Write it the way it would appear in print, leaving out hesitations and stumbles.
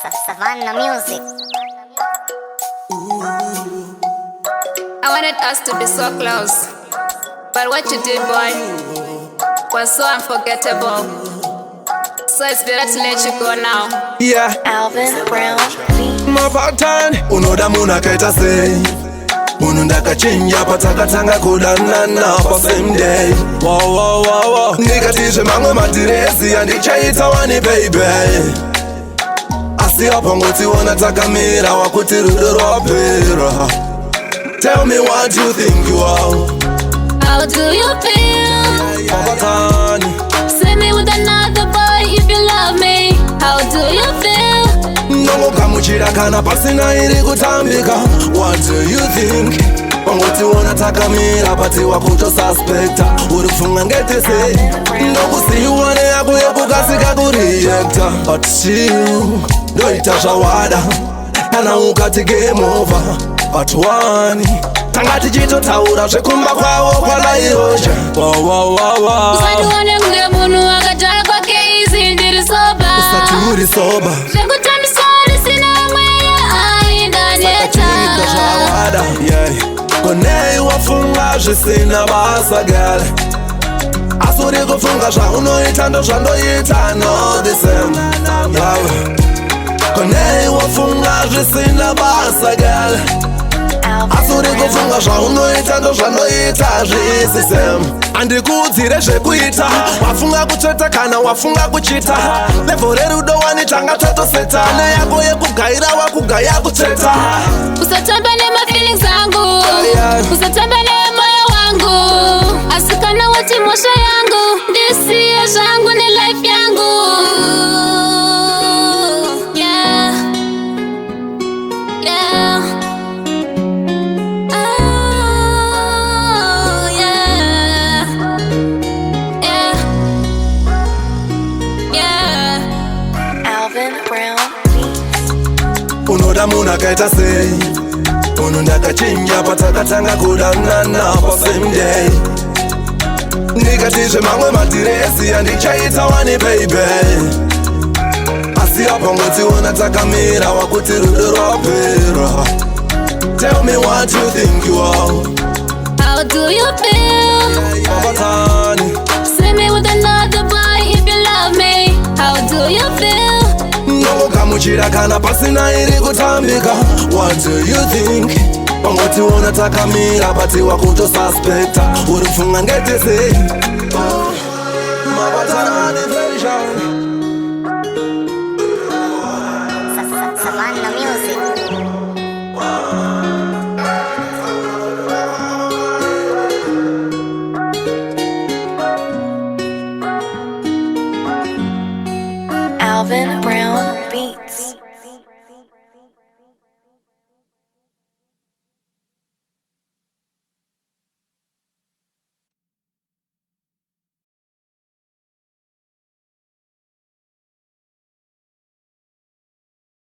Savannah Music. I wanted us to be so close, but what you did, boy, was so unforgettable. So it's better to let you go now. Yeah, Alvin Brown. mapatani unoda munhu akaita sei, munhu ndakachinja patakatanga kudanana pa same day. Wow. Ndikatizve mamwe madiresi handichaita wani baby, asi apangotiona takamira wakuti rudo rwapera. Tell me what you think you are. How do you feel? Mapatani See me with another boy if you love me. How do you feel? ndongogamuchira kana pasina iri kutambika. What do you think? Pangotiona takamira pati wakutosuspecta, uri kufunga ngetese ndokusiiwane yako yekukasika kurejecta. But still ndoita zvawada kana ukati game over. But wani tanga tichitotaura zvekumba kwavo kwalairozha. Usandione kunge munhu akajara kwake izi ndiri soba. Usati uri soba Zvekutambiswa risina mweya aindaneta. zvawada konei wafunga zvisina basa gale, asi uri kufunga zvaunoita ndo zvandoita no the same. Konei wafunga zvisina basa gale, asi uri kufunga zvaunoita ndo zvandoita zvisi same. Handikuudzire zvekuita, wafunga kutsveta kana wafunga kuchita. Levo rerudo wanitanga tatoseta, neyako yekugayira wakugaya kutsveta. Usatamba nema-feelings angu, usatamba nemoyo wangu, asi kana wati mosha yangu ndisiye zvangu nelife yangu. Yeah. Oh, yeah. Alvin Brown. Unoda munhu akaita sei, munhu ndakachinja patakatanga kudanana pa same day. Ndikatizve mamwe madiresi handichaita wani baby, asi apangotiona takamira wakuti rudo rwapera. Tell me what you think you are. How do you feel? Mapatani See me with another boy if you love me. How do you feel? ndongogamuchira kana pasina iri kutambika. What do you think? Pangotiona takamira pati wakutosuspecta, uri kufunga ngetese. Mapatani version. Savannah Music. Alvin Brown Beats.